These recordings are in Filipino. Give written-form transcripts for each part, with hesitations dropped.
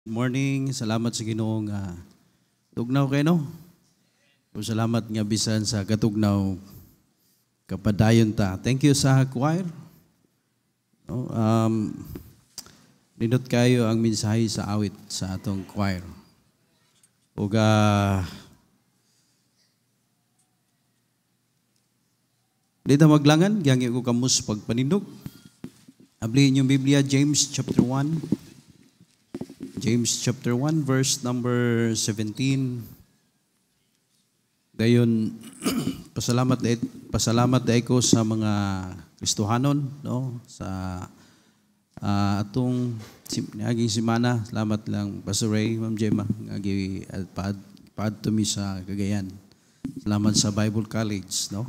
Good morning. Salamat sa Ginoo nga tugnaw kay no. O salamat nga bisan sa katugnaw kapadayon ta. Thank you sa choir. No, nindot kayo ang mensahe sa awit sa atong choir. Ug dito maglangan, giyangi ko kamus pagpanindog. Abli inyong Biblia, James chapter 1. James chapter 1 verse number 17. Dayon pasalamat dai ko sa mga Kristohanon no sa atong naging semana. Salamat lang Pastor Ray, Ma'am Gemma ngagi paad to mi sa Cagayan. Salamat sa Bible College no.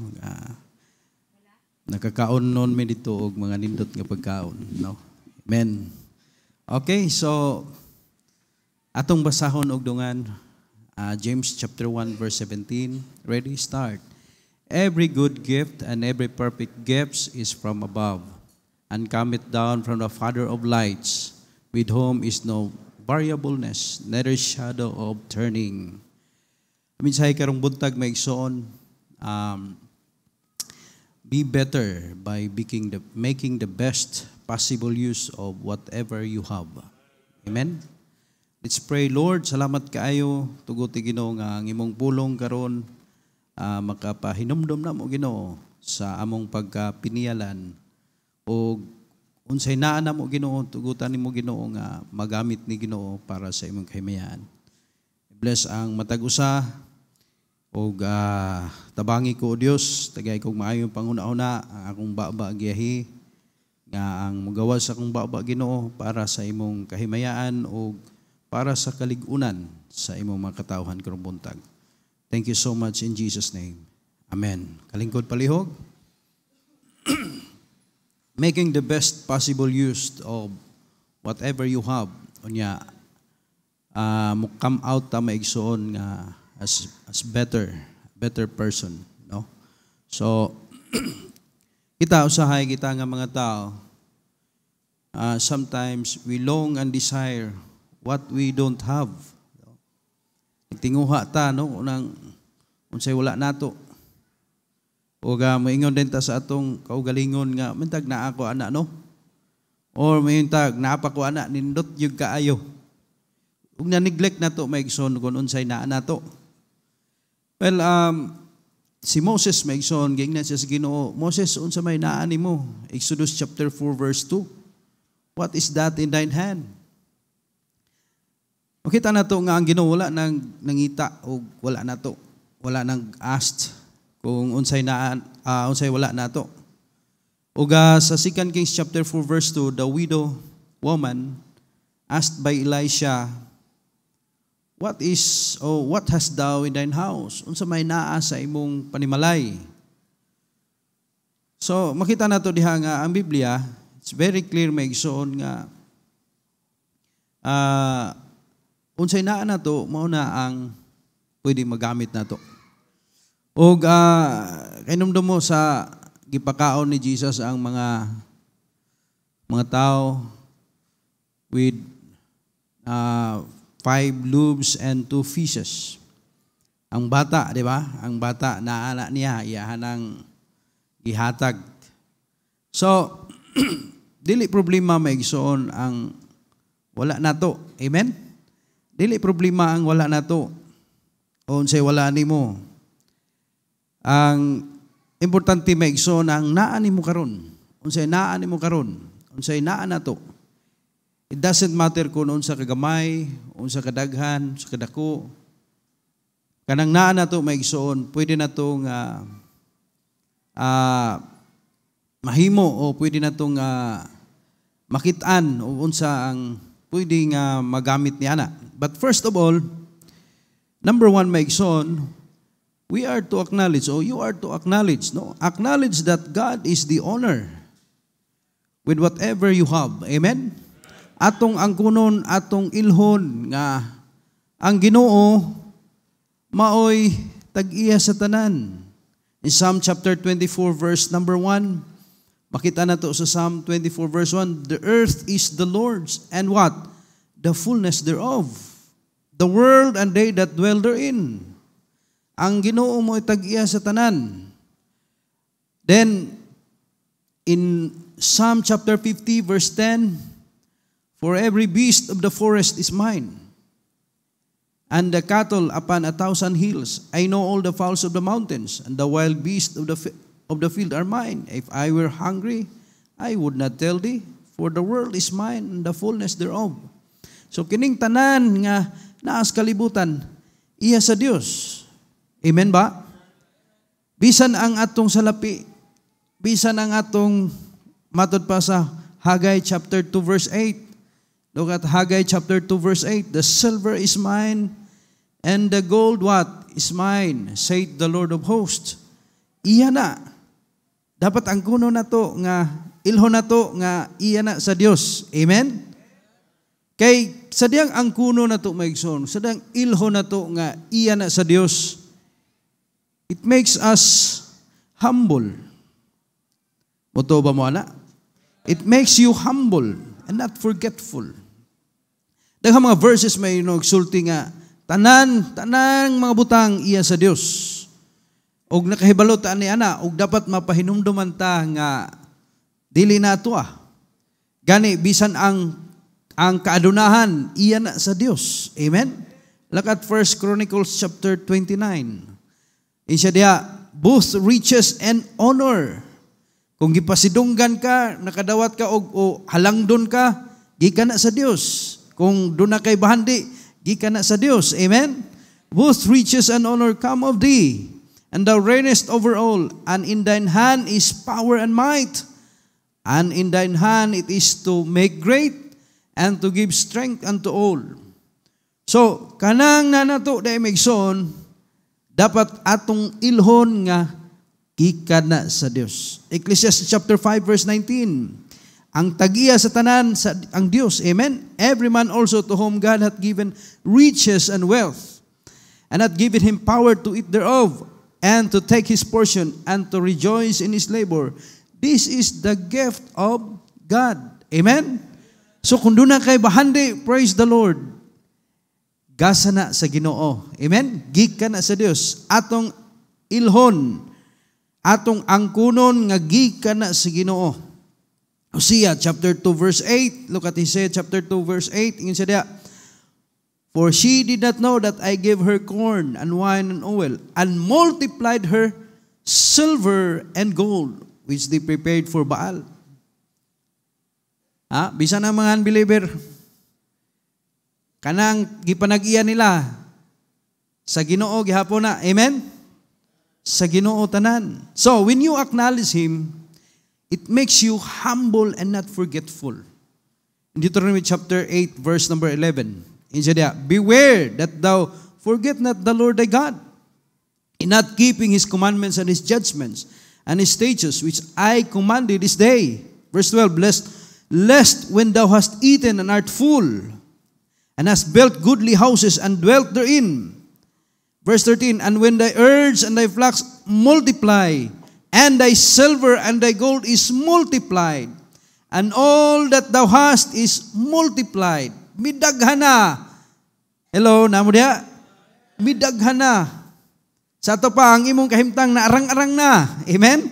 Nakakaon noon mi dito og mga nindot nga pagkaon no. Amen. Okay, so atong basahon og dungan James chapter 1 verse 17. Ready, start. Every good gift and every perfect gift is from above, and cometh down from the Father of lights, with whom is no variableness, neither shadow of turning. Minsahay karong buntag maigsoon, be better by making the best possible use of whatever you have. Amen. Let's pray. Lord, salamat kaayo tugot ti Ginoo nga ang imong pulong karon makapahinumdom na mo Ginoo sa among pagkapinialan o unsay naa na mo Ginoo tugutan nimo Ginoo nga magamit ni Ginoo para sa imong kahimayan. Bless ang matag usa og tabangi ko o Dios tagay kog maayong panguna-una ang akong baba giyahi nga ang mugawas sa akong baba Ginoo para sa imong kahimayaan o para sa kaligunan sa imong mga katawhan karong buntag. Thank you so much in Jesus' name. Amen. Kalingkod palihog. Making the best possible use of whatever you have. Unya, mo come out ta maigsoon nga as better person. No? So, kita usahay kita nga mga tao, sometimes we long and desire what we don't have. Tinguha ta no unang unsay wala nato. O moingon din ta sa atong kaugalingon nga mentag naa ako ana no. Or mahintag naapa ko ana nindot jud kaayo. Ug na neglect nato maigsoon kun unsay naa nato. Well, si Moses maigsoon gingnan siya sa Ginoo, Moses unsa may naa nimo? Exodus chapter 4 verse 2. What is that in thine hand? Makita na to nga ang Ginoo wala nang nangita o wala na to. Wala nang asked kung unsay wala na to. O sa 2 Kings chapter 4 verse 2, the widow woman asked by Elisha, what hast thou in thine house? Unsa may naa sa imong panimalay? So makita na to diha nga ang Biblia, it's very clear maigsoon nga unsay naa nato mao na ang pwede magamit nato. Og kainomdom mo sa gipakaon ni Jesus ang mga tao with 5 loaves and 2 fishes. Ang bata, di ba? Ang bata naana niya iyahan ang gihatag. So dili problema maigsoon ang wala nato. Amen. Dili problema ang wala nato. O unsay wala nimo. Ang importante maigsoon ang naa nimo karon. Unsay naa nimo karon. Unsay naa nato. It doesn't matter kung unsa kagamay, unsa kadaghan, unsa kadako. Kanang naa nato maigsoon, pwede natong mahimo o pwede natong makit-an o unsa ang pwede nga magamit ni ana. But first of all, number 1 maigsoon, we are to acknowledge, or you are to acknowledge, no? Acknowledge that God is the owner with whatever you have. Amen? Atong angkunon, atong ilhon nga ang Ginoo maoy tag-iya sa tanan. In Psalm chapter 24 verse number 1, makita na to sa Psalm 24 verse 1, the earth is the Lord's and what? the fullness thereof, the world and they that dwell therein. Ang Ginoo mo tag-iya sa tanan. Then, in Psalm chapter 50, verse 10, for every beast of the forest is mine, and the cattle upon 1,000 hills. I know all the fowls of the mountains, and the wild beasts of the field are mine. If I were hungry, I would not tell thee, for the world is mine, and the fullness thereof. So, kining tanan nga naas kalibutan, iya sa Dios. Amen ba? Bisan ang atong salapi, bisan ang atong matod pa sa Haggai chapter 2 verse 8. Look at Haggai chapter 2 verse 8. The silver is mine and the gold what? Is mine, saith the Lord of hosts. Iya na. Dapat ang kuno na to nga, ilhon na to nga iya na sa Dios. Amen? Kay sadyang ang kuno na to maigsoon, sadyang ilhon na to nga iya na sa Dios. It makes us humble. Moto ba mo ana? It makes you humble and not forgetful. Daghang mga verses may nagsulti nga tanang mga butang iya sa Dios. Og nakahibalo ta ani ana og dapat mapahinumduman ta nga dili nato gani bisan ang kaadunahan iya na sa Dios. Amen. Look at 1 Chronicles chapter 29. Insya dia, both riches and honor. Kung gipasidunggan ka, nakadawat ka o halangdon ka, gikan na sa Dios. Kung doon na kay bahandi, gikan na sa Dios. Amen? Both riches and honor come of thee, and thou reignest over all, and in thine hand is power and might, and in thine hand it is to make great, and to give strength unto all. So, kanang nanato da imigson, dapat atong ilhon nga gikan na sa Dios. Ecclesiastes chapter 5 verse 19. Ang tagiya sa tanan sa ang Dios. Amen. Every man also to whom God hath given riches and wealth, and hath given him power to eat thereof, and to take his portion, and to rejoice in his labor. This is the gift of God. Amen. So kung doon na kay bahandi, praise the Lord. Gasa na sa Ginoo. Amen? Gikan na sa Dios. Atong ilhon, atong angkunon nga gikan na sa Ginoo. Hosea chapter 2 verse 8. Look at Hosea chapter 2 verse 8. Ingin siya diya, for she did not know that I gave her corn and wine and oil, and multiplied her silver and gold, which they prepared for Baal. Bisan ang mga unbeliever, kanang gipanag-iya nila sa Ginoo gihapon na. Amen? Sa Ginoo tanan. So, when you acknowledge Him, it makes you humble and not forgetful. In Deuteronomy chapter 8, verse number 11, in Judea, beware that thou forget not the Lord thy God, in not keeping His commandments and His judgments and His statutes, which I commanded this day. Verse 12, lest when thou hast eaten and art full, and hast built goodly houses and dwelt therein. Verse 13, and when thy herds and thy flocks multiply, and thy silver and thy gold is multiplied, and all that thou hast is multiplied. Midaghana. Hello, namo diya? Midaghana. Sa ito pa, ang imong kahimtang na arang-arang na. Amen?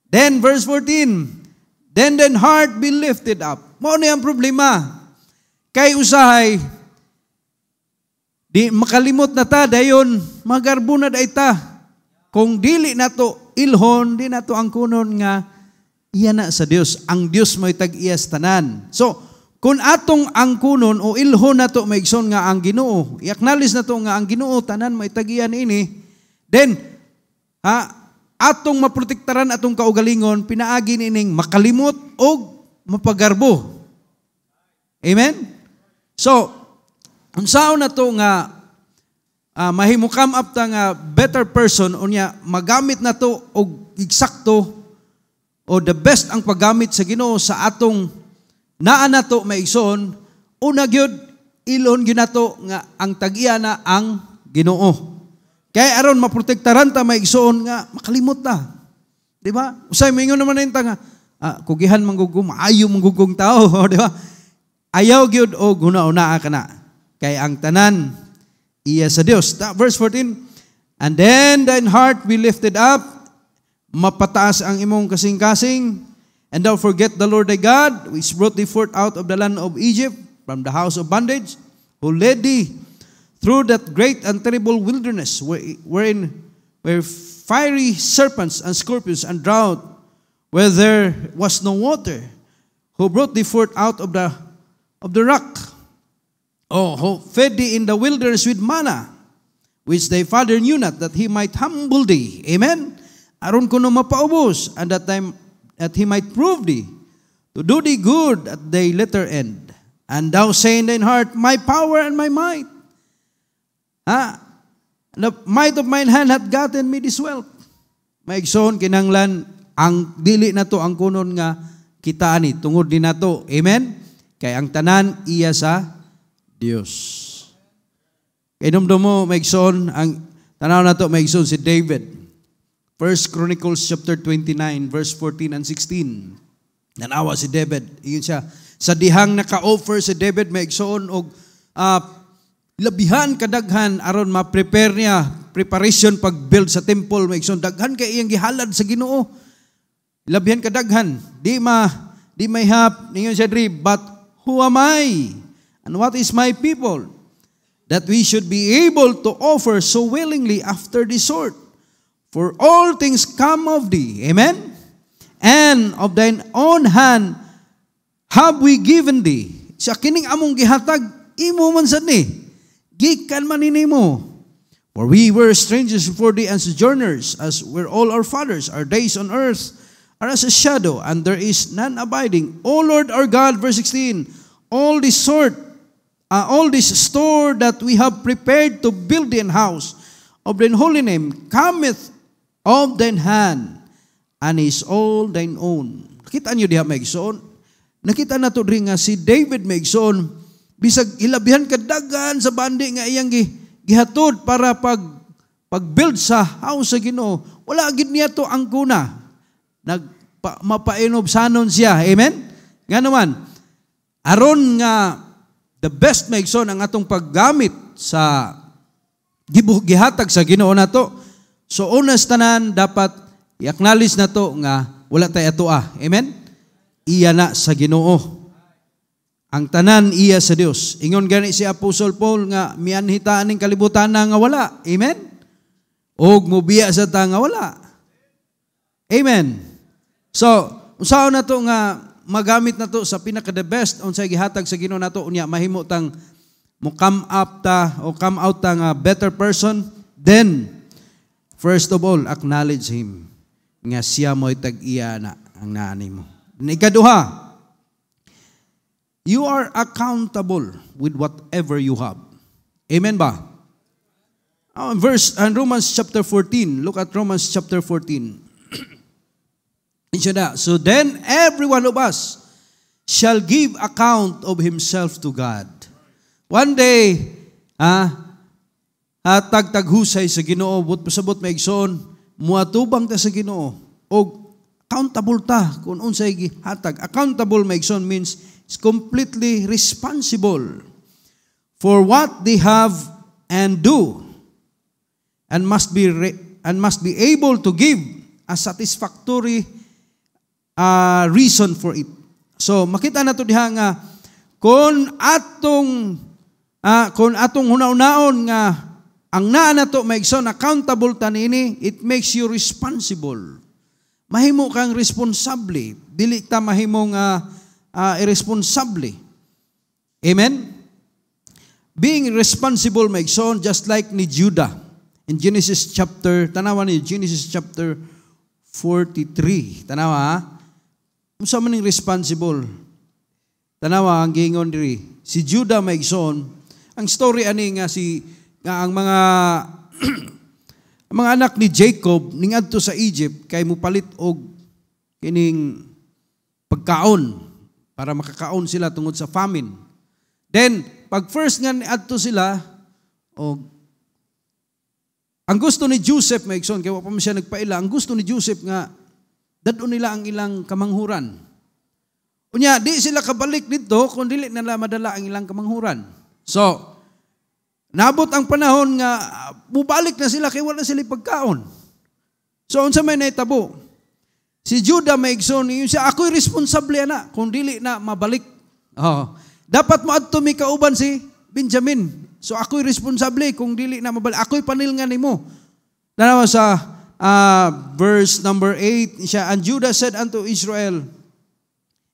Then, verse 14, then heart be lifted up. Mao na yung problema. Kay usahay, di makalimot na ta, dayon, magarbo na day ta. Kung dili na to ilhon, di na to ang kunon nga, iya na sa Dios. Ang Dios mo'y tag-iyas tanan. So, kung atong ang kunon o ilhon na to maigson nga ang Ginoo, i-acknowledge na to nga ang Ginoo tanan may tag-iyan ini, then, atong maprotektaran atong kaugalingon, pinaagi nining makalimot o mapagarbo. Amen? So, unsaon na to nga mahimukam up ta nga better person unya magamit na to og eksakto o the best ang paggamit sa Ginoo sa atong naa na to maigsoon, una gyud ilon gyud nato nga ang tag-iya na ang Ginoo. Kaya aron maprotektaran ta maigsoon nga makalimot ta. Di ba? Usay mingon naman na nga kugihan manggugong maayo manggugong tao, di ba? ayaw gyud og huna-unaa kana. Kay ang tanan iya sa Dios. Verse 14, and then thine heart be lifted up, mapataas ang imong kasing-kasing, and thou forget the Lord thy God, which brought thee forth out of the land of Egypt, from the house of bondage, who led thee through that great and terrible wilderness, wherein were fiery serpents and scorpions and drought, where there was no water, who brought thee forth out of the rock, who fed thee in the wilderness with manna, which thy father knew not, that he might humble thee. Amen? Aron kuno mapaubos, and that he might prove thee, to do thee good at thy latter end. And thou say in thine heart, my power and my might. The might of mine hand hath gotten me this wealth. Maigsoon kinanglan, ang dili na to ang kunon nga kitaan ni, tungod din na to. Amen? Kay ang tanan iya sa Dios. Kay dumdum mo, maigsoon, ang tanaw na to, maigsoon si David. 1 Chronicles chapter 29, verse 14 and 16. Nanawa si David. Iyon siya. Sa dihang naka-offer si David, maigsoon og labihan kadaghan aron ma-prepare niya, preparation pag-build sa temple, maigsoon. Daghan kay iyang gihalad sa Ginoo. Labihan kadaghan. Di may hap, ningon siya diri, but who am I? And what is my people? That we should be able to offer so willingly after this sort. For all things come of thee. Amen? And of thine own hand have we given thee. Sa kining among gihatag, imo man sad ni. Gikan man ninimo. For we were strangers before thee and sojourners, as were all our fathers. Our days on earth are as a shadow, and there is none abiding. O Lord our God, verse 16, all this store that we have prepared to build thee an house of thine holy name cometh of thine hand, and is all thine own. Nakita nyo diha, maigsoon. Nakita na to rin nga si David, maigsoon, bisag ilabihan kadagan sa bandi nga iyang gihatod para pag-build sa house sa Ginoo. Wala gid niya to ang kuna. Mapainob sanon siya. Amen? Nga naman, aron nga the best, maigsoon, ang atong paggamit sa gihatag sa Ginoo nato. So unas tanan, dapat i-acknowledge na to nga wala tayo atoa. Amen? Iya na sa Ginoo. Ang tanan iya sa Dios. Ingon gani si Apostle Paul nga mianhitaan ning kalibutan na nga wala. Amen? Og mobiya sa ta nga wala. Amen. So, usaon na to nga magamit na to sa pinaka-the best unsay gihatag sa Ginoo nato unya mahimo tang mo come out tang a better person. Then first of all, acknowledge him nga siya mo'y tag-iya na ang naanay mo. Ikaduha, you are accountable with whatever you have. Amen ba? Romans chapter 14. Look at Romans chapter 14. So then every one of us shall give account of himself to God. One day, tagtaghusay sa Ginoo, but pasabot maigsoon, muatubang ta sa Ginoo, o accountable ta kung unsay gihatag. Accountable, maigsoon, means it's completely responsible for what they have and do, and must be able to give a satisfactory reason for it. So makita nato diha nga kung atong hunaw-naon nga ang naa nato maigsoon accountable ta niini, it makes you responsible. Mahimo kang responsable, dili ta mahimong irresponsable. Amen? Being responsible, maigsoon, just like ni Judah in Genesis chapter 43. Tanawa, unsa man ning responsible? Tanawa ang giingon diri. Si Judah, maigsoon, ang story ani nga ang mga mga anak ni Jacob ningadto sa Egypt kay mupalit og kining pagkaon para makakaon sila tungod sa famine. Then pag first nga niadto sila og ang gusto ni Joseph, maigsoon, kaya wa pa man siya nagpaila, ang gusto ni Joseph nga dadon nila ang ilang kamanghuran. Unya, di sila kabalik dito kung dili nila madala ang ilang kamanghuran. So, nabot ang panahon nga bubalik na sila kay wala sila pagkaon. So, unsa may naitabo? Si Judah maigsoon niyo siya, ako'y responsable na kung dili na mabalik. Dapat mo adto mi kauban si Benjamin. So, ako'y responsable kung dili na mabalik. Ako'y panilngan nimo. Dalawa sa verse number 8, siya, and Judah said unto Israel,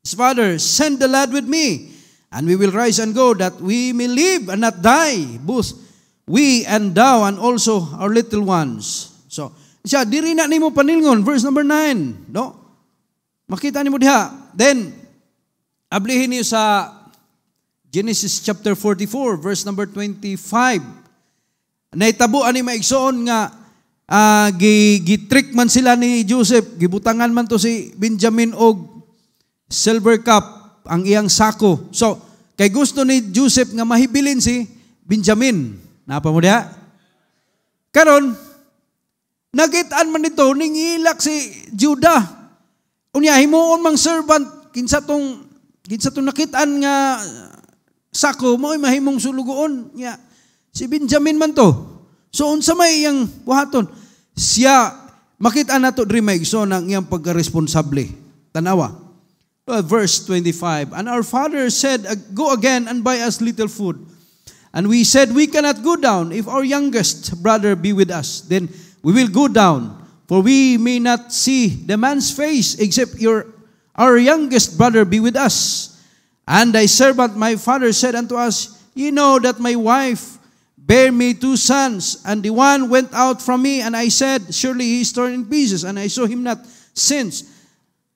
his father, send the lad with me, and we will rise and go, that we may live and not die, both we and thou, and also our little ones. So, siya, diri na nimo panilngon, verse number 9, no? Makita nimo diha. Then, ablihin niyo sa Genesis chapter 44, verse number 25. Naitabuan ni maigsoon nga, gitrick man sila ni Joseph, gibutangan man to si Benjamin og silver cup, ang iyang sako. So, kay gusto ni Joseph nga mahibilin si Benjamin. Napa mo diha? Karon, nagitaan man nito, ningilak si Judah. Unya, himuon mang servant, kinsa tong nakitaan nga sako, mo'y mahimong sulugoon. Nya, si Benjamin man to. So, unsa may iyang buhaton? Siya, makita na to, Drimaigson, ang iyang pagka-responsable. Tanawa. Verse 25, and our father said, go again and buy us little food. And we said, we cannot go down if our youngest brother be with us. Then we will go down, for we may not see the man's face, except our youngest brother be with us. And thy servant, my father, said unto us, ye know that my wife bare me 2 sons, and the one went out from me, and I said, surely he is torn in pieces, and I saw him not since.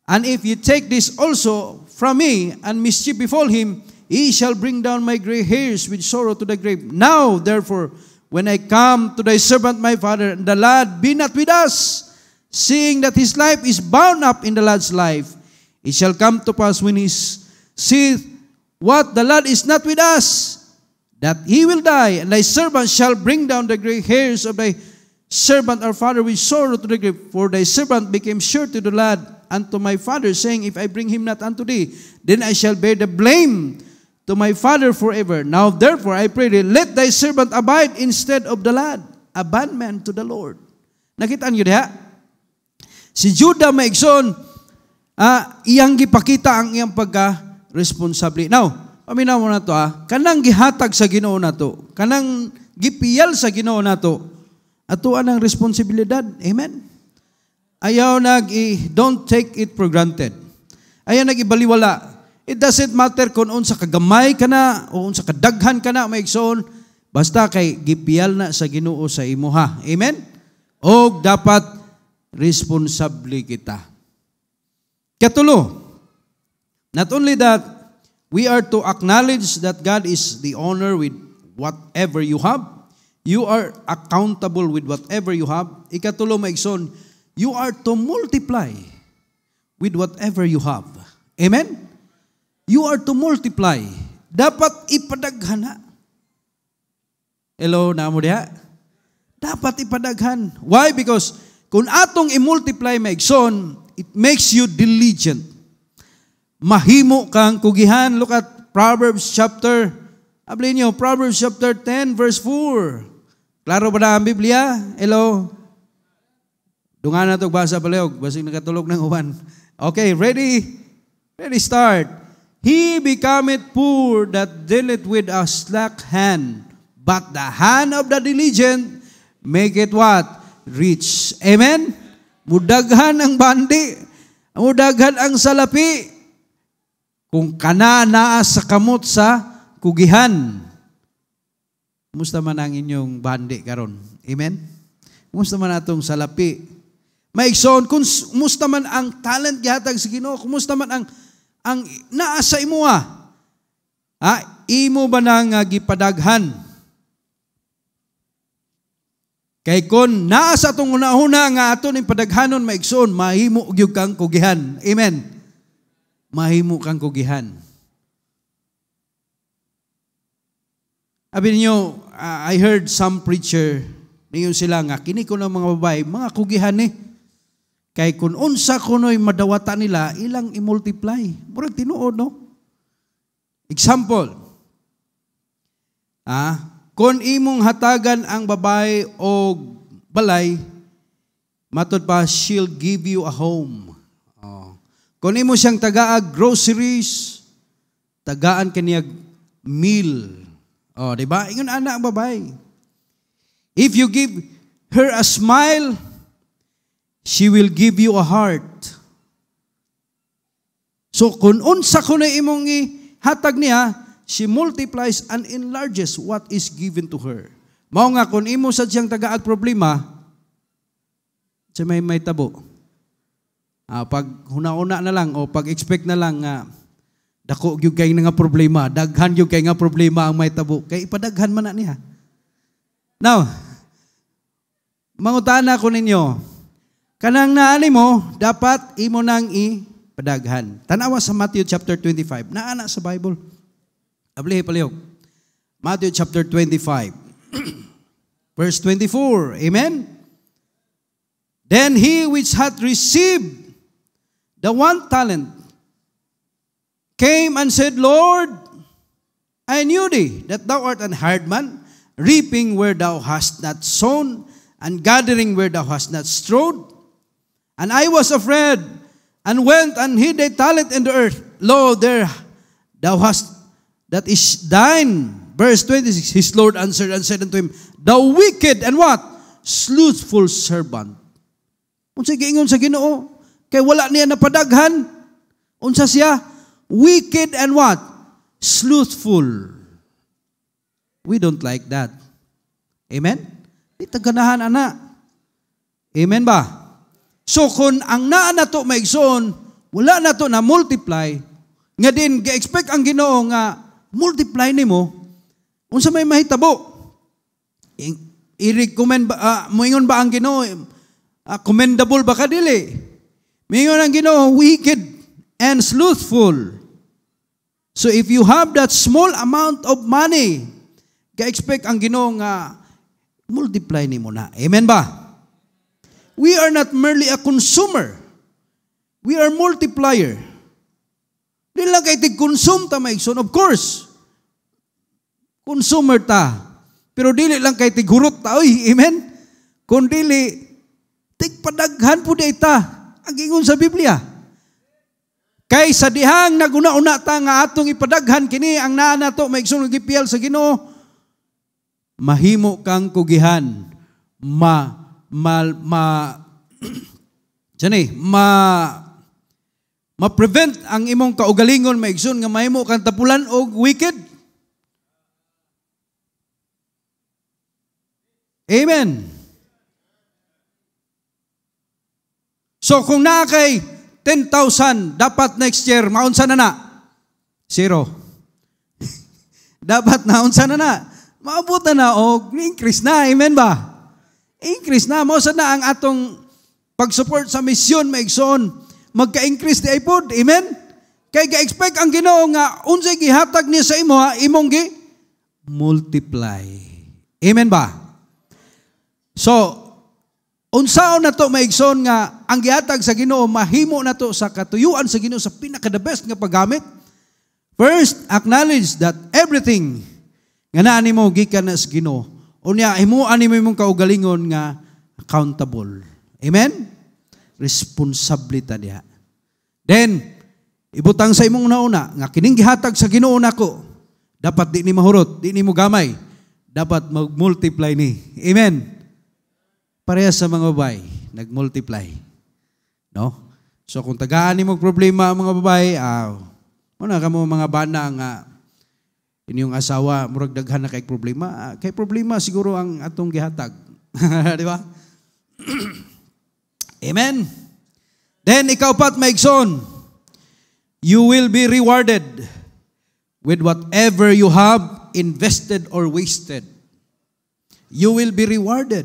And if you take this also from me, and mischief befall him, he shall bring down my gray hairs with sorrow to the grave. Now, therefore, when I come to thy servant my father, and the lad be not with us, seeing that his life is bound up in the lad's life, it shall come to pass when he seeth what the lad is not with us, that he will die, and thy servant shall bring down the gray hairs of thy servant our father with sorrow to the grave. For thy servant became sure to the lad, unto my father, saying, if I bring him not unto thee, then I shall bear the blame to my father forever. Now therefore I pray thee, let thy servant abide instead of the lad, a bondman to the Lord. Nakita niyo diha? Si Judah maigsoon, iyang gipakita ang iyang pagka-responsable. Now, paminaw mo na to, kanang gihatag sa Ginoo nato, kanang gipiyal sa Ginoo nato, ato anang responsibilidad. Amen? Ayaw don't take it for granted. Ayaw ibaliwala. It doesn't matter kung unsa kagamay ka na o unsa kadaghan ka na, maigsoon, basta kay gipiyal na sa Ginoo sa imuha. Amen? O dapat responsable kita. Katulo, not only that, we are to acknowledge that God is the owner with whatever you have. You are accountable with whatever you have. Ikatulo, maigsoon, you are to multiply with whatever you have. Amen? You are to multiply. Dapat ipadaghan na. Hello, namo diha? Dapat ipadaghan. Why? Because kung atong i-multiply, maigsoon, it makes you diligent. Mahimo kang kugihan. Look at Proverbs chapter, Proverbs chapter 10, verse 4. Klaro ba na ang Biblia? Hello? Dungan na ito, basa paliog. Basig nakatulog ng uwan. Okay, ready? Ready, start. He becometh poor that dealeth with a slack hand, but the hand of the diligent maketh what? Rich. Amen? Mudaghan ang bandi. Mudaghan ang salapi. Kung kana naa sa kamot sa kugihan. Kumusta man ang inyong bandi karon? Amen? Kumusta man atong salapi? Maigsoon, kumusta man ang talent gihatag sa Ginoo, kumusta man ang naa sa imuha. Imo ba nang gipadaghan? Kay kon naa sa atong una-una nga aton ning padaghanon, maigsoon, mahimo gyud kang kugihan. Amen. Mahimo kang kugihan. Abi niyo, I heard some preacher, niyon sila nga, kini ko ng mga babae, mga kugihan Kay kung unsa kuno'y madawata nila, ilang i-multiply. Murag tinuod, no? Example, kung imong hatagan ang babae o balay, matod pa, she'll give you a home. Kung imo siyang tagaag groceries, tagaan kaniyag meal. Diba? Ingon ana ang babae. If you give her a smile, she will give you a heart. So kung unsa kuno imong ihatag niya, she multiplies and enlarges what is given to her. Mao nga kung imo sad siyang tagaag problema, sa may tabo. Pag huna-una na lang o pag expect na lang nga dako gyud kay nga problema, daghan gyud kay nga problema ang may tabo, kay ipadaghan man na niya. Now, mangutana ko ninyo, kanang naani mo, dapat imo nang ipadaghan. Tanawa sa Matthew chapter 25. Naana sa Bible. Ablihe palihog. Matthew chapter 25. Verse 24. Amen? Then he which hath received the 1 talent came and said, Lord, I knew thee, that thou art an hired man, reaping where thou hast not sown, and gathering where thou hast not strawed. And I was afraid, and went and hid a talent in the earth. Lo, there thou hast, that is thine. Verse 26, his Lord answered and said unto him, Thou wicked and what? Slothful servant. Unsa giingon sa Ginoo? Kay wala niya napadaghan. Unsa siya? Wicked and what? Slothful. We don't like that. Amen? Di taganahan ana. Amen ba? So kung ang naa na to maigsoon, wala na to na multiply, nga din ga-expect ang Ginoo nga multiply nimo, unsa may mahitabo? I-recommend ba moingon ba ang Ginoo commendable ba ka dili? Moingon ang Ginoo wicked and slothful. So if you have that small amount of money, ga-expect ang Ginoo nga multiply nimo na. Amen ba? We are not merely a consumer. We are multiplier. Di lang kay tig-consume ta maigsoon. Of course, consumer ta. Pero dili lang kay tig-hurot ta. Oy, amen? Kung dili, tig-padaghan po di ta. Ang ingon sa Biblia. Kay sa dihang naguna-una ta nga atong ipadaghan kini ang naa nato maigsoon gipiyal sa Ginoo, mahimo kang kugihan, ma-prevent ang imong kaugalingon maigsoon nga mahimo kang tapulan og wicked. Amen. So kung naa kay 10,000 dapat next year maunsa na na? Zero. Dapat na unsa na? Maabot na og increase na. Amen ba? Increase na. Mao sad na ang atong pag-support sa misyon maigsoon. Magka-increase di ay pod. Amen? Kay ga-expect ang Ginoo nga unsay gihatag niya sa imo, imong multiply. Amen ba? So, unsaon na to maigsoon nga ang gihatag sa Ginoo mahimo na to sa katuyuan sa Ginoo sa pinaka-the best nga paggamit? First, acknowledge that everything nga naa nimo gikan sa Ginoo. Unya himuan nimo imong kaugalingon nga accountable. Amen? Responsibility diha. Then ibutang sa imong nauna nga kining gihatag sa Ginoo nako dapat di ni mahurot, di ni mo gamay. Dapat mag-multiply ni. Amen. Parehas sa mga babae, nag-multiply. No? So kung tagaan nimo problema ang mga babae, una kamo mga bana nga inyong asawa, murag daghan na kay problema. Kay problema siguro ang atong gihatag. Di ba? Amen? Then, ikaw pat maigsoon, you will be rewarded with whatever you have invested or wasted. You will be rewarded.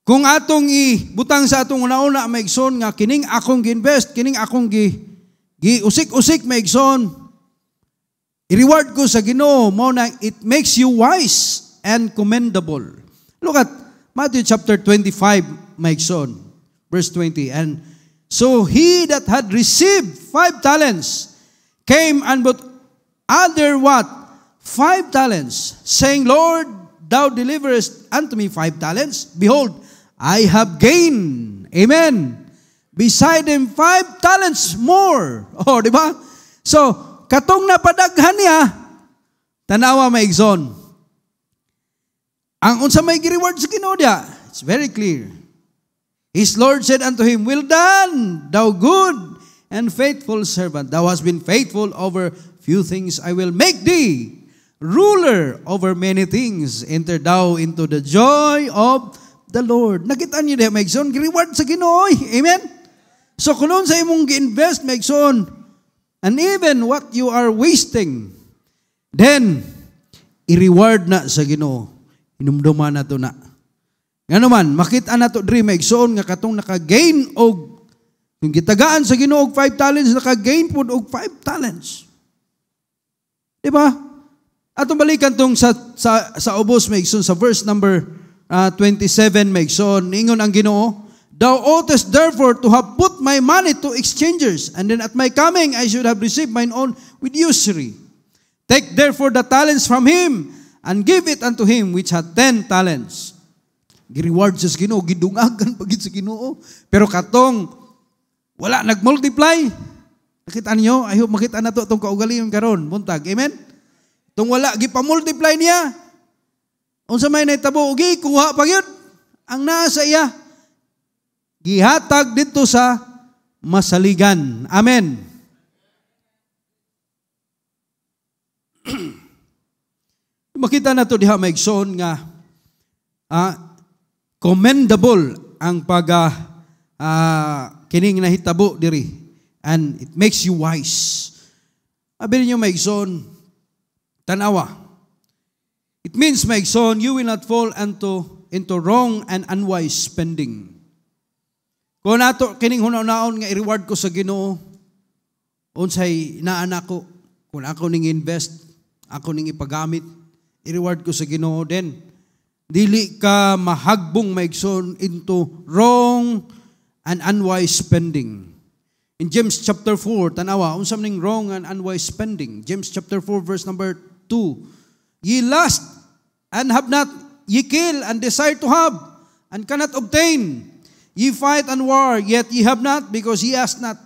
Kung atong ibutang sa atong una-una maigsoon nga kining akong gi-invest, kining akong gi-usik-usik maigsoon, i-reward ko sa Ginoo mo na it makes you wise and commendable. Look at Matthew chapter 25, maigsoon. Verse 20, and so he that had received 5 talents came and brought other what? 5 talents, saying, Lord, thou deliverest unto me 5 talents. Behold, I have gained. Amen. Beside him 5 talents more. Oh, di ba? So, katong napadaghan niya, tanawa maigsoon. Ang unsa may gi-reward sa Ginoo diya, it's very clear. His Lord said unto him, Well done, thou good and faithful servant. Thou hast been faithful over few things. I will make thee ruler over many things. Enter thou into the joy of the Lord. Nakita niyo diya, maigsoon, gi-reward sa Ginoo. Amen? So, kung sa imong gi-invest, maigsoon, and even what you are wasting, then, i-reward na sa Ginoo. Inumduman na to na. Nga naman, makita na to dream, maigsoon, nga katong naka-gain og, yung gitagaan sa Ginoo og 5 talents, naka-gain po og 5 talents. Diba? Atong balikan tong sa ubos, maigsoon, sa verse number 27, maigsoon, ingon ang Ginoo, Thou oughtest therefore to have put my money to exchangers, and then at my coming I should have received mine own with usury. Take therefore the talents from him, and give it unto him which had 10 talents. Gi-reward sa Ginoo, gidungagan pagit sa Ginoo. Pero katong wala nag-multiply. Nakita niyo? I hope makita na to itong kaugalingon karon, buntag. Amen? Itong wala gipa-multiply niya. Unsa may nahitabo, kuha pa yun. Ang nasa iya, gihatag dito sa masaligan. Amen. Makita na to diha maigsoon nga commendable ang kining nahitabo diri, and it makes you wise. Abi niyo maigsoon, tanawa. It means maigsoon, you will not fall into wrong and unwise spending. Kung nato kining hunaw-naon nga i-reward ko sa Ginoo, unsay naanak ko, kung ako ning invest, ako ning ipagamit, i-reward ko sa Ginoo, then dili ka mahagbong maigsoon into wrong and unwise spending. In James chapter 4, tanawa, unsa maning wrong and unwise spending? James chapter 4 verse number 2. Ye lust and have not, ye kill and desire to have and cannot obtain. Ye fight and war, yet ye have not because ye ask not.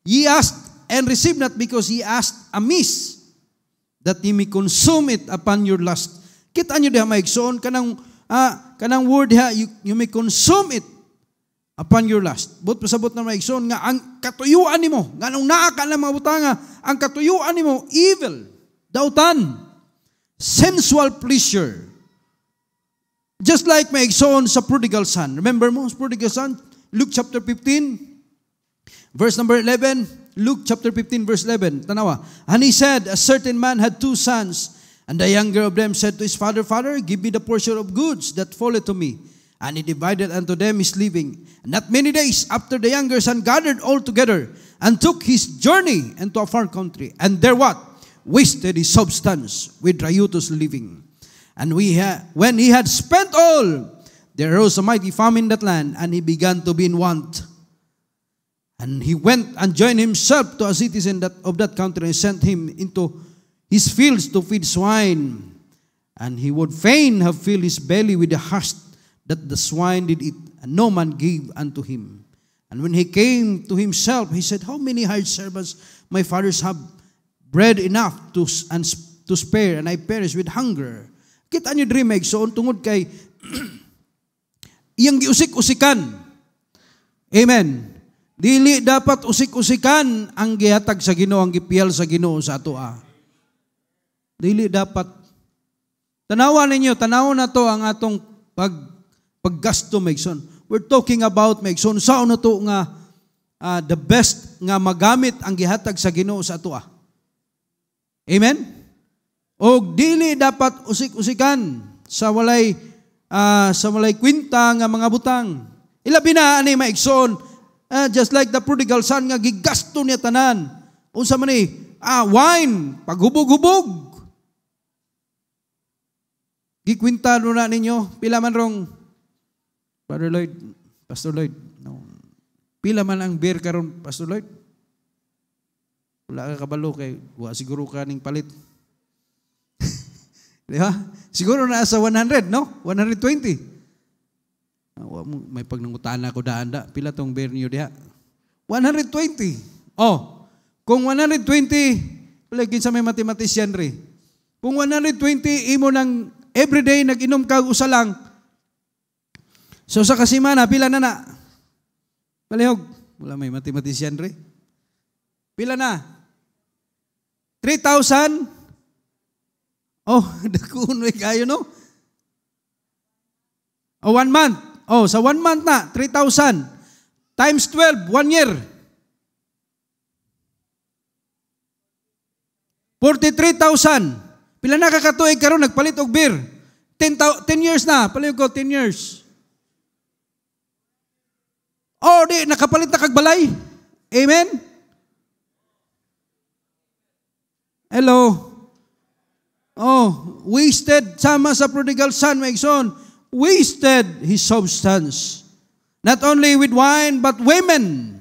Ye ask and receive not because ye ask amiss, that ye may consume it upon your lust. Kita nyo diha maigsoon, kanang word diha, you may consume it upon your lust. But pasabot na maigsoon, nga ang katuyuan nimo, nga nung naa ka ng mga butanga, ang katuyuan nimo, evil, dautan, sensual pleasure. Just like maigsoon sa prodigal son. Remember mo, prodigal son? Luke chapter 15, verse number 11. Luke chapter 15, verse 11. Tanawa. And he said, a certain man had 2 sons, and the younger of them said to his father, Father, give me the portion of goods that falleth to me. And he divided unto them his living. And not many days after, the younger son gathered all together, and took his journey into a far country. And there what? Wasted his substance with riotous living. And when he had spent all, there arose a mighty famine in that land, and he began to be in want. And he went and joined himself to a citizen of that country, and sent him into his fields to feed swine. And he would fain have filled his belly with the husk that the swine did eat, and no man gave unto him. And when he came to himself, he said, How many hired servants my fathers have bread enough to spare, and I perish with hunger. Kita nyo dream maigsoon tungod kay iyang giusik-usikan. Amen. Dili dapat usik-usikan ang gihatag sa Ginoo, ang gipiyal sa Ginoo sa atoa. Dili dapat. Tanawon na to ang atong paggasto maigsoon. We're talking about maigsoon sao na to nga the best nga magamit ang gihatag sa Ginoo sa atoa. Amen. O dili dapat usik-usikan sa walay kwinta nga mga butang. Ilabi na ani maigsoon, just like the prodigal son nga gigasto niya tanan. Unsa man ni? Wine, paghubog-hubog. Gikwinta na ninyo, pila man rong Brother Lloyd, Pastor Lloyd. No. Pila man ang beer karon, Pastor Lloyd? Wala ka kabalo kay wa siguro ka ning palit. Di ba? Siguro na sa 100, no? 120. May pagnangutan ako daan-da. Pila tong beer niyo diha? 120. Oh, kung 120, palagi sa may mathematician rin. Kung 120, imo nang everyday nag-inom ka usa lang. So sa kasimana, pila na na? Palihog. Wala may mathematician rin. Pila na? 3,000? Oh, dakunoy kayo, no? Oh, 1 month. Oh, sa 1 month na, 3,000. Times 12, 1 year. 43,000. Pila na kakatuig karon nagpalit og beer? 10 years na. Palihog ko, 10 years. Oh, di, nakapalit na kagbalay. Amen? Hello? Oh, wasted. Sama sa prodigal son, my son. Wasted his substance. Not only with wine, but women.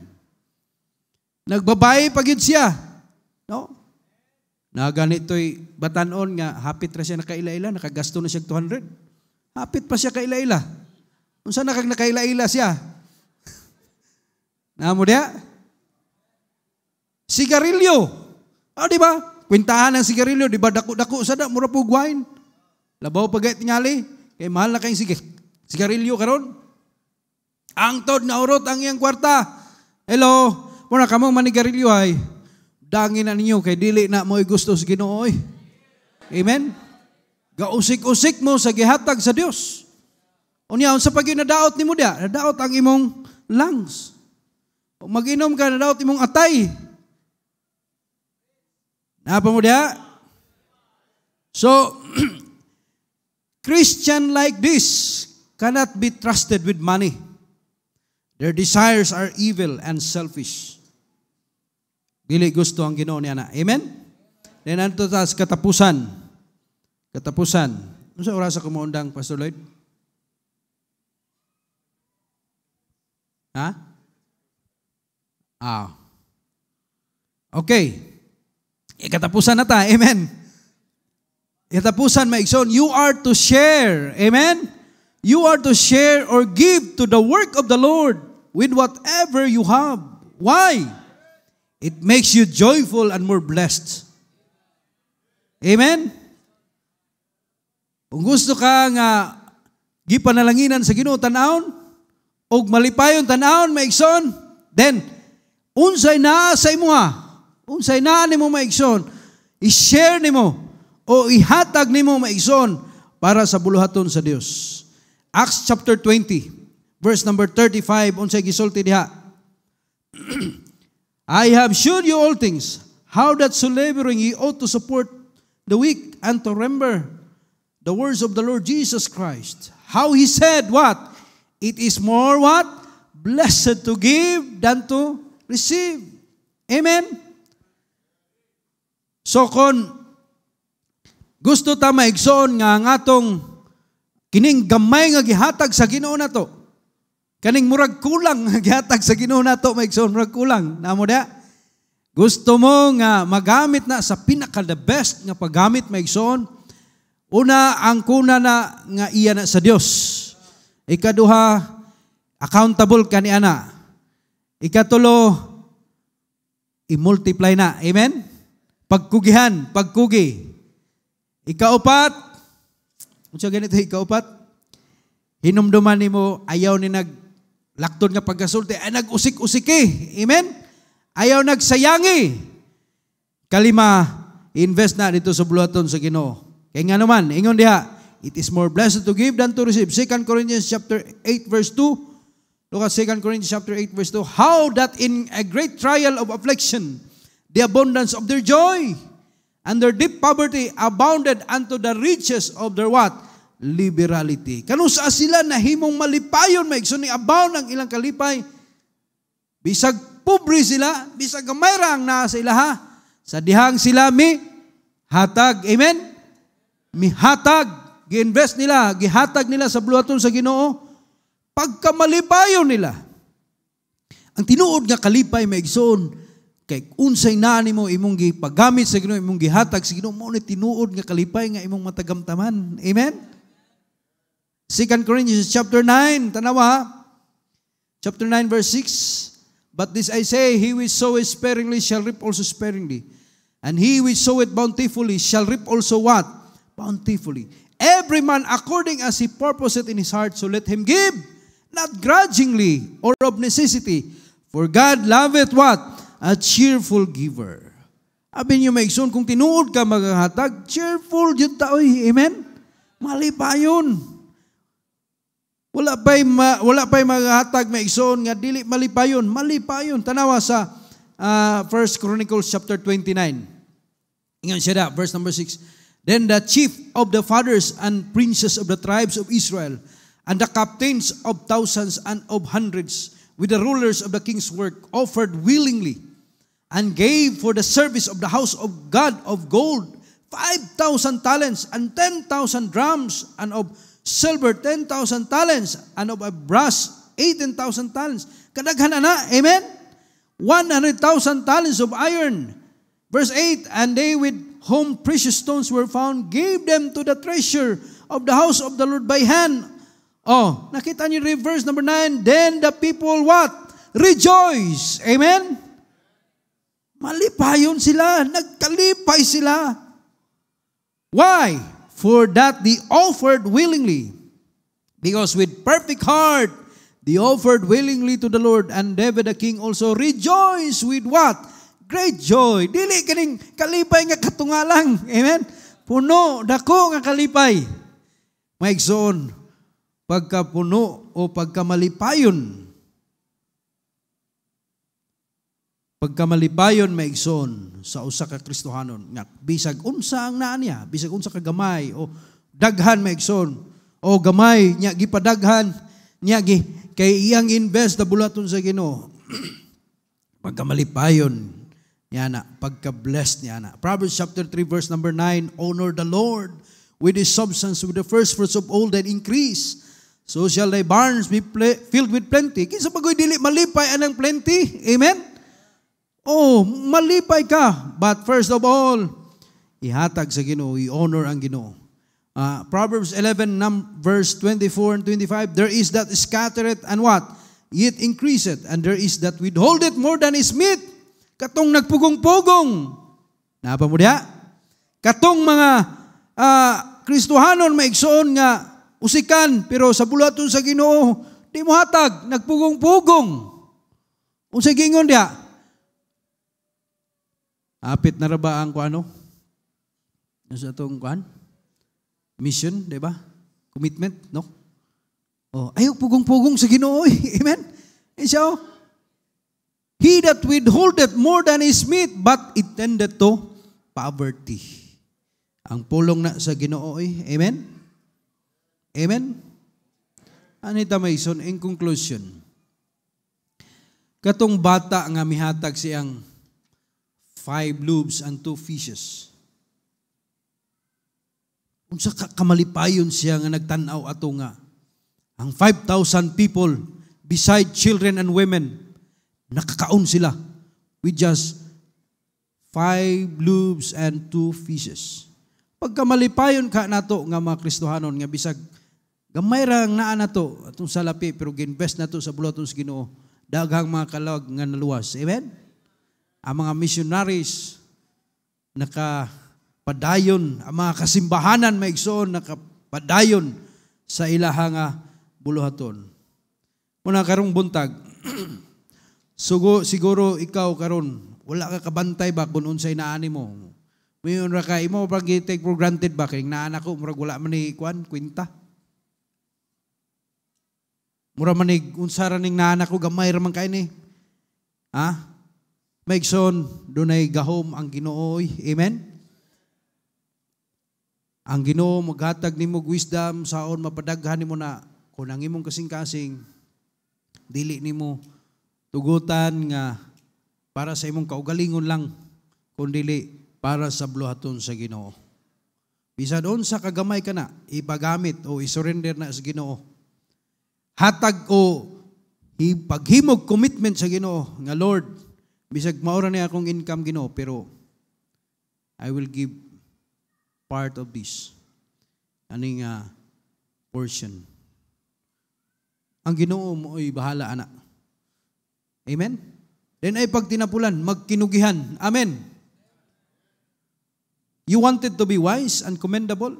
Nagbabae pagid siya. No? Na ganito'y batanon nga, hapit ra siya nakaila-ila, nakagasto na siya 200. Hapit pa siya kaila-ila. Kung saan nakaila-ila siya? Namo dia? Sigarilyo. O, di ba? Kwintahan ng sigarilyo, di ba? Dako-dako sa da, mura po wine. Labaw pagay tingali. Kaya mahal na kayong sigarilyo karon. Ang tod na urot ang iyang kwarta. Hello? Muna kamong manigarilyo ay. Dangin na ninyo kay dili na mo'y gusto sa Ginoo. Amen? Gausik-usik mo sa gihatag sa Dios. Unya, sa pag nadaot ni mo dia, nadaot ang imong lungs. Kung mag-inom ka, nadaot imong atay. Napa mo dia? So, Christian like this cannot be trusted with money. Their desires are evil and selfish. Dili gusto ang Ginoo niya na. Amen? Then anto ta sa katapusan. Katapusan. Ano sa oras ako maundang, Pastor Lloyd? Ha? Okay. Katapusan na ta. Amen? Katapusan, maigsoon, you are to share. Amen? You are to share or give to the work of the Lord with whatever you have. Why? It makes you joyful and more blessed. Amen? Kung gusto ka nga gipanalanginan sa Ginoo tanawon og malipayon tanawon maigsoon, then unsay naa sa imuha, unsay naa nimo maigsoon, i-share nimo o ihatag nimo maigsoon para sa buluhaton sa Dios. Acts chapter 20, verse number 35, unsay gisulti diha. I have showed you all things, how that so laboring ye ought to support the weak and to remember the words of the Lord Jesus Christ. How He said, what? It is more what? Blessed to give than to receive. Amen? So kon gusto ta maigsoon nga ang atong kining gamay nga gihatag sa Ginoo nato, kaning murag kulang nga gihatag sa Ginoo nato, maigsoon murag kulang. Namo dia? Gusto mo nga magamit na sa pinaka the best nga paggamit, maigsoon. Una, ang kuna na nga iya na sa Dios. Ikaduha, accountable ka ni ana. Ikatulo, i-multiply na. Amen? Pagkugihan, pagkugi. Ikaupat, unsa ganito ikaupat? Hinumduman nimo ayaw ni naglakton nga pagkasulti, ay nag-usik-usiki. Amen? Ayaw nagsayangi. Kalima, invest na dito sa buluhaton sa Ginoo. Kaya nga naman, ingon diha, it is more blessed to give than to receive. 2 Corinthians chapter 8 verse 2. Look at 2 Corinthians chapter 8 verse 2. How that in a great trial of affliction, the abundance of their joy and their deep poverty abounded unto the riches of their what? Liberality. Kanusa sila nahimong malipayon, maigsoon ni abound ang ilang kalipay. Bisag pobre sila, bisag gamay ra ang naa sa ilaha. Sa dihang sila mi hatag. Amen? Mihatag, gi-invest nila, gihatag nila sa buluhaton sa Ginoo, pagkamalipayon nila. Ang tinuod nga kalipay maigsoon kay unsay naa nimo imong gipagamit sa Ginoo, imong gihatag sa Ginoo, mao ni tinuod nga kalipay nga imong matagamtaman. Amen. 2 Corinthians chapter 9, tanawa. Chapter 9 verse 6. But this I say, he which soweth sparingly shall reap also sparingly. And he which soweth bountifully shall reap also what? Bountifully. Every man according as he purposeth in his heart, so let him give, not grudgingly or of necessity. For God loveth what? A cheerful giver. Abi niyo maigsoon, kung tinuod ka maghatag, cheerful jud ta oy. Amen? Malipayon. Wala pa'y maghatag maigsoon nga dili malipayon. Malipayon. Tanawa sa 1 Chronicles chapter 29. Ingon siya da, verse number 6. Then the chief of the fathers and princes of the tribes of Israel, and the captains of thousands and of hundreds, with the rulers of the king's work, offered willingly, and gave for the service of the house of God of gold 5,000 talents, and 10,000 drams, and of silver 10,000 talents, and of brass 18,000 talents. Kadaghan na, amen? 100,000 talents of iron. Verse 8, and they with whom precious stones were found, gave them to the treasure of the house of the Lord by hand. Oh, nakita niyo verse number 9, then the people what? Rejoice. Amen? Malipayon sila, nagkalipay sila. Why? For that they offered willingly. Because with perfect heart, they offered willingly to the Lord, and David the king also rejoiced with what? Great joy. Dili kaning kalipay nga katungalang. Amen? Puno, dako nga kalipay. Maigsoon, pagka puno o pagka malipayon, pagkamalipayon maigsoon sa usa ka Kristohanon nga bisag unsa ang naa niya, bisag unsa ka gamay o daghan maigsoon o gamay nya gipadaghan nya kay iyang invest na bulaton sa Ginoo. Pagkamalipayon niya na, pagka-blessed niya na. Proverbs chapter 3 verse number 9, honor the Lord with his substance, with the first fruits of all that increase. So shall thy barns be filled with plenty. Kinsa pagoy dili malipay anang plenty? Amen? Oh, malipay ka. But first of all, ihatag sa Ginoo, i-honor ang Ginoo. Proverbs 11, verse 24 and 25, there is that scattereth and what? Yet increaseth. And there is that withholdeth more than is meet. Katong nagpugong-pugong. Napa mo diha? Katong mga Kristohanon maigsoon nga usikan, pero sa bulaton sa Ginoo, di mo hatag, nagpugong-pugong. Unsay gingon diha? Apit na ra ba ang kuano? Sa atong kuan? Mission, di ba? Commitment, no? Oh, ayaw pugong-pugong sa Ginoo. Amen? So, he that withholdeth more than is meet, but it tendeth to poverty. Ang pulong na sa Ginoo. Amen? Amen? Anita Mason, in conclusion, katong bata nga mihatag siyang 5 loaves and 2 fishes. Unsa kamalipayon siya nga nagtan-aw ato nga ang 5,000 people beside children and women nakakaon sila with just 5 loaves and 2 fishes. Pagka malipayon ka nato nga mga Kristohanon nga bisag gamay ra ang naa nato atong salapi pero ginvest nato sa bulaton sa Ginoo, daghang mga kalag nga naluwas. Amen? Ang mga missionaries nakapadayon, ang mga kasimbahanan maigsoon nakapadayon sa ilaha nga buluhaton. Muna karong buntag, siguro ikaw karon wala ka kabantay ba kung unsay naani mo. Mayon ra ka imo pag take for granted ba kay naan ako murag wala man ni kuan kwenta. Mura man ni unsa ra ning naan ako gamay ra man kay ni. Ha? Maigsoon, dunay gahom ang Ginoo. Amen? Ang Ginoo maghatag nimo wisdom saon mapadaghan nimo na kung ang imong kasing-kasing dili nimo tugutan nga para sa imong kaugalingon lang kundi para sa buluhaton sa Ginoo. Bisad unsa kagamay ka na ipagamit o isurrender na sa Ginoo. Hatag o paghimog commitment sa Ginoo nga Lord, bisag maura niya akong income Ginoo, pero I will give part of this. Aning portion. Ang Ginoo mo ay bahala, anak. Amen? Then ay pag tinapulan, magkinugihan. Amen. You wanted to be wise and commendable?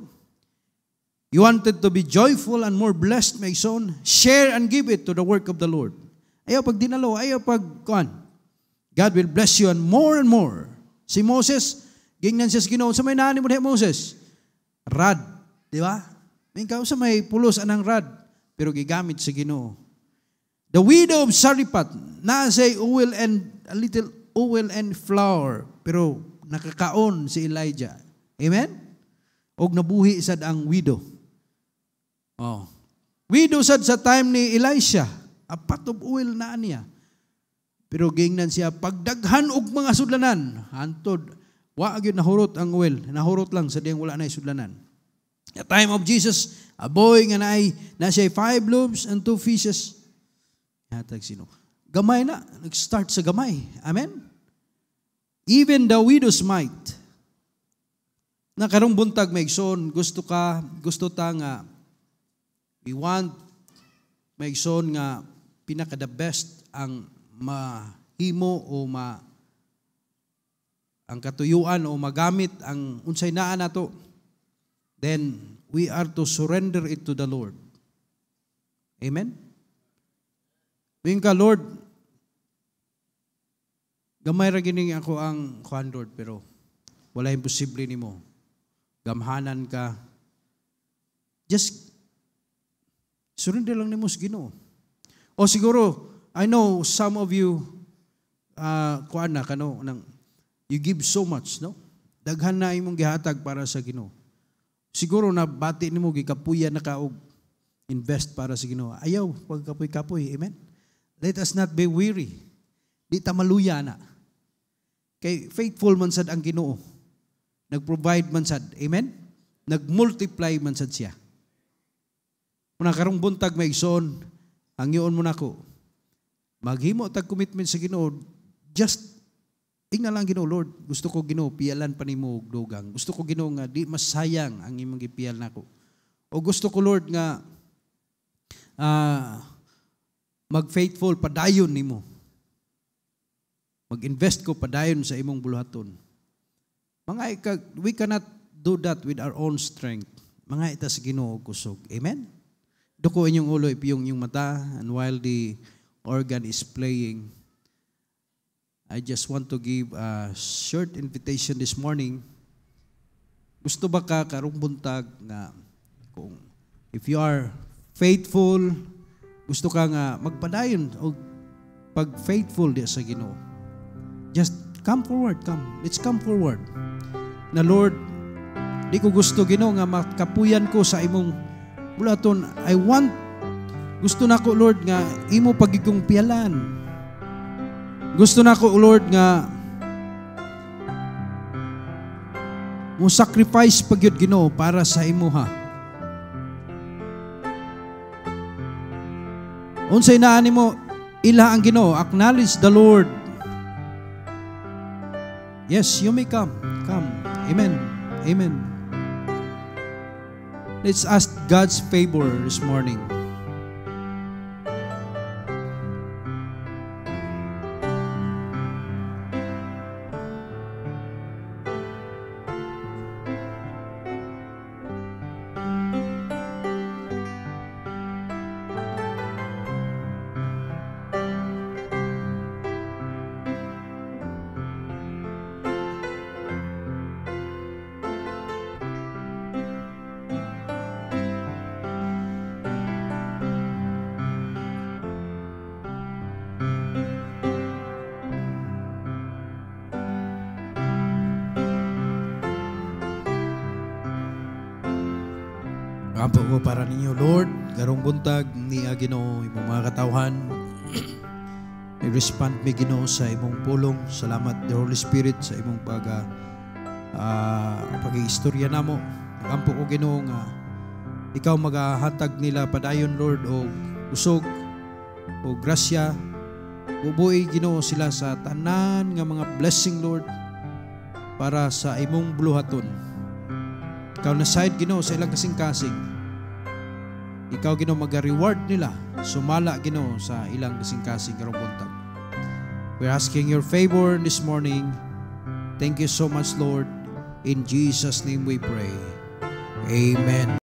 You wanted to be joyful and more blessed, my son? Share and give it to the work of the Lord. Ayaw pag dinalo, ayaw pag kuan. God will bless you and more. Si Moses, gingnan siya sa Ginoo. Sa may nani mo na Moses? Rad. Di ba? May kao sa may pulos anang rad. Pero gigamit sa Ginoo. The widow of Sariphat, na say oil and a little oil and flour. Pero nakakaon si Elijah. Amen? Og nabuhi sad ang widow. Oh. Widow sad sa time ni Elisha. A pot of oil na niya. Pero gingnan siya, pagdaghan og mga sudlanan, hantod, wa gyud nahurot ang oil. Nahurot lang sa diyang wala na sudlanan. At time of Jesus, a boy nga na siya 5 loaves and 2 fishes. Hatag sino? Gamay na, nag-start sa gamay. Amen? Even the widow's mite. Nakarong buntag maigsoon, gusto ta nga, we want maigsoon nga pinaka the best ang mahimo o ang katuyuan o magamit ang unsay naa nato, then we are to surrender it to the Lord. Amen? Wing ka, Lord, gamay ra gini ako ang kuan, Lord, pero wala imposible nimo. Gamhanan ka. Just surrender lang nimo sa Ginoo. O siguro, I know some of you kuan na kano nang you give so much, no? Daghan na imong gihatag para sa Ginoo. Siguro na bati nimo gikapuyan na ka og invest para sa Ginoo. Ayaw pagkapoy-kapoy, amen. Let us not be weary. Di ta maluya na. Kay faithful man sad ang Ginoo. Nag-provide man sad, amen. Nag-multiply man sad siya. Muna karong buntag maigsoon, ang iyon mo nako. Maghimo tag commitment sa Ginoo. Just ingna lang Ginoo, Lord, gusto ko Ginoo piyalan pa nimo og dugang. Gusto ko Ginoo nga di masayang ang imong gipiyal nako. O gusto ko Lord nga mag-faithful padayon nimo. Mag-invest ko padayon sa imong buluhaton. We cannot do that with our own strength. Mga ita sa Ginoo kusog. Amen? Duko inyong ulo, ipiyong yung mata, and while the organ is playing, I just want to give a short invitation this morning. Gusto ba ka karong buntag nga kung if you are faithful, gusto ka nga magpadayon o pag faithful di sa Ginoo. Just come forward, come. Let's come forward. Na Lord, di ko gusto Ginoo nga makapuyan ko sa imong bulaton. Gusto na ko Lord nga imo pagiging piyalan. Gusto na ko Lord nga mo sacrifice pagyud Ginoo para sa imo ha. Unsay naa nimo ila ang Ginoo, acknowledge the Lord. Yes, you may come. Come. Amen. Amen. Let's ask God's favor this morning. Kampo ko para ninyo, Lord, garong buntag ni Ginoo, imong mga katawhan. I-respond mi Ginoo sa imong pulong. Salamat, the Holy Spirit, sa imong pag-iistorya namo. Kampo ko Ginoo nga ikaw magahatag nila padayon, Lord, o usog o grasya. Bubuhi Ginoo sila sa tanan nga mga blessing, Lord, para sa imong buluhaton. Ikaw na side Ginoo sa ilang kasing-kasing. Ikaw Ginoo mag-reward nila. Sumala Ginoo sa ilang kasing-kasing karong buntag. We're asking your favor this morning. Thank you so much, Lord. In Jesus' name we pray. Amen.